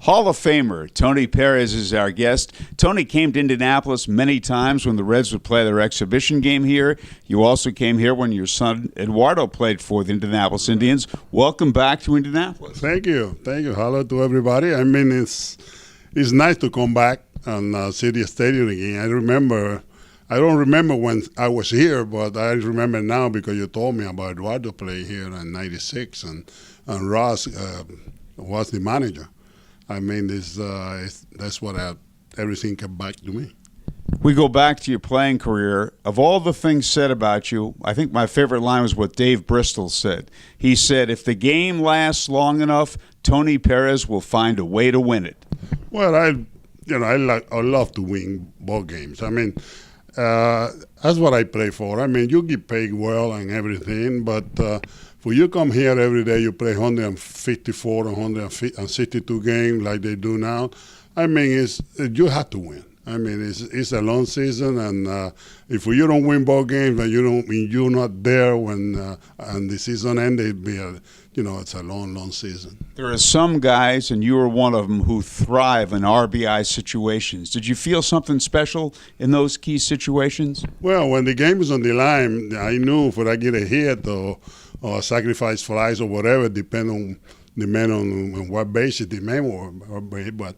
Hall of Famer Tony Perez is our guest. Tony came to Indianapolis many times when the Reds would play their exhibition game here. You also came here when your son Eduardo played for the Indianapolis Indians. Welcome back to Indianapolis. Thank you. Hello to everybody. I mean, it's nice to come back and see the stadium again. I don't remember when I was here, but I remember now because you told me about Eduardo playing here in '96, and Ross was the manager. I mean, that's what everything came back to me. We go back to your playing career. Of all the things said about you, I think my favorite line was what Dave Bristol said. He said, "If the game lasts long enough, Tony Perez will find a way to win it." Well, I love to win ball games. I mean, that's what I play for. I mean, you get paid well and everything, but when you come here every day, you play 154 or 162 games like they do now. I mean, you have to win. I mean, it's a long season, and if you don't win ball games and you're not there when and the season ended, it's a long season. There are some guys, and you are one of them, who thrive in RBI situations. Did you feel something special in those key situations? Well, when the game is on the line, I knew if I get a hit or sacrifice flies or whatever, depending on what basis the man or but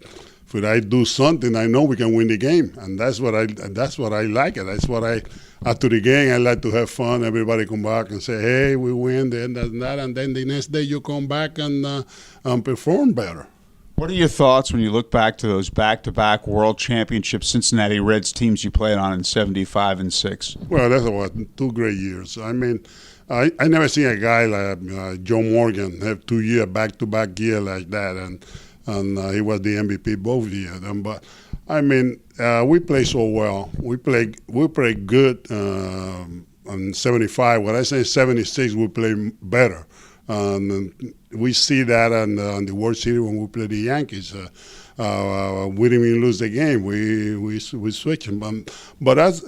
if I do something, I know we can win the game, and that's what I like. That's what after the game, I like to have fun. Everybody come back and say, "Hey, we win," and then the next day you come back and perform better. What are your thoughts when you look back to those back-to-back World Championship Cincinnati Reds teams you played on in '75 and '6? Well, that's about 2 great years. I mean, I never seen a guy like Joe Morgan have 2 year back-to-back year like that, and he was the MVP both years. But I mean, we play so well. We play good in '75. When I say '76, we play better. We see that on the World Series when we play the Yankees. We didn't even lose the game. We switched them. But that's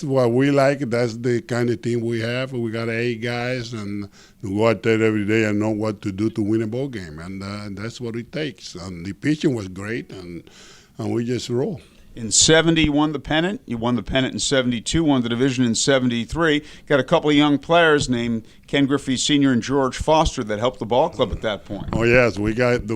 what we like. That's the kind of team we have. We got 8 guys and go out there every day and know what to do to win a ball game. And that's what it takes. And the pitching was great, and we just roll. In '70, you won the pennant. You won the pennant in '72, won the division in '73. Got a couple of young players named Ken Griffey Sr. and George Foster that helped the ball club at that point. Oh yes, we got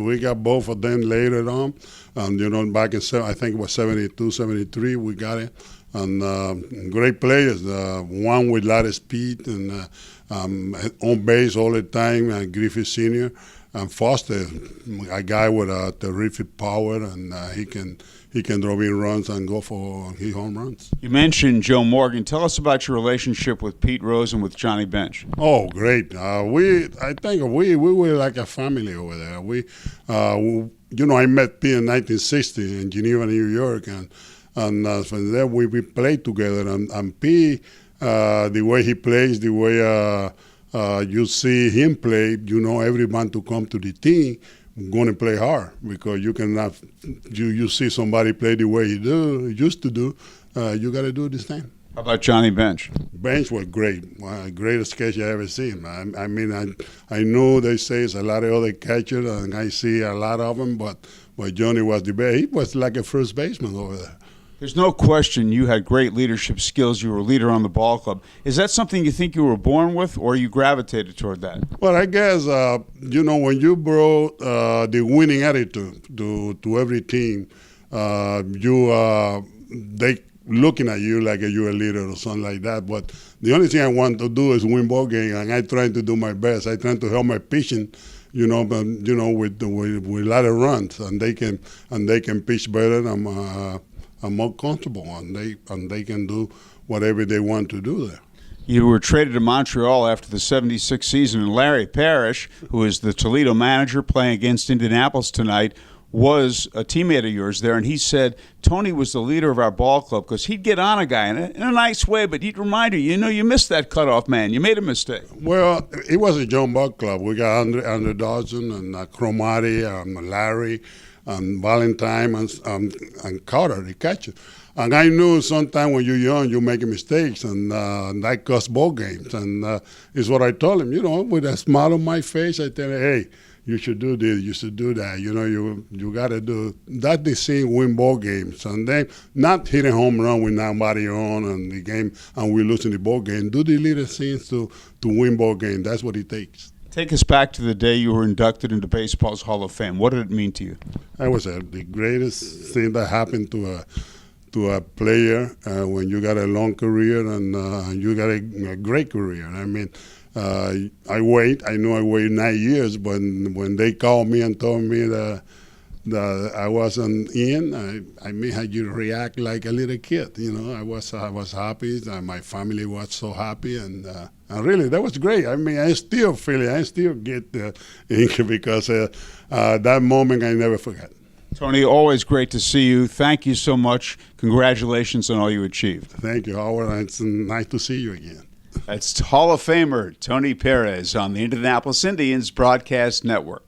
both of them later on. Back in I think it was '72, '73, we got it. And great players. One with a lot of speed and on base all the time. Griffey Sr. and Foster, a guy with a terrific power, and he can draw in runs and go for his home runs. You mentioned Joe Morgan. Tell us about your relationship with Pete Rose and with Johnny Bench. Oh, great. I think we were like a family over there. I met Pete in 1960 in Geneva, New York, and from there we played together. And Pete, the way he plays, the way you see him play, everyone to come to the team going to play hard, because you cannot. You see somebody play the way he used to do. You got to do the same. How about Johnny Bench? Bench was great. Greatest catcher I ever seen. I mean, I know they say it's a lot of other catchers, and I see a lot of them, but Johnny was the best. He was like a first baseman over there. There's no question you had great leadership skills. You were a leader on the ball club. Is that something you think you were born with, or you gravitated toward that? Well, I guess, when you brought the winning attitude to every team, they looking at you like you're a leader or something like that. But the only thing I want to do is win ball game, and I try to do my best. I try to help my pitching, with a lot of runs, and they can pitch better. I'm more comfortable, and they can do whatever they want to do there. You were traded to Montreal after the '76 season, and Larry Parrish, who is the Toledo manager playing against Indianapolis tonight, was a teammate of yours there, and he said Tony was the leader of our ball club because he'd get on a guy in a nice way, but he'd remind you, you missed that cutoff man. You made a mistake. Well, it was a John Ball club. We got Andre Dawson and Cromartie, Larry, and Valentine, and Carter, the catcher. And I knew sometimes when you're young, you're making mistakes, and that costs ball games. And it's what I told him, with a smile on my face, I tell him, hey, you should do this, you should do that. You know, you got to do that. They sing win ball games, and then not hitting home run with nobody on and the game, and we're losing the ball game. Do the little things to win ball game. That's what it takes. Take us back to the day you were inducted into baseball's Hall of Fame. What did it mean to you? That was the greatest thing that happened to a player when you got a long career and you got a great career. I mean, I knew I waited 9 years, but when they called me and told me that I wasn't in, I mean, how you react like a little kid. You know, I was happy. My family was so happy, and really, that was great. I mean, I still feel it. I still get the ink because that moment I never forget. Tony, always great to see you. Thank you so much. Congratulations on all you achieved. Thank you, Howard. It's nice to see you again. That's Hall of Famer Tony Perez on the Indianapolis Indians Broadcast Network.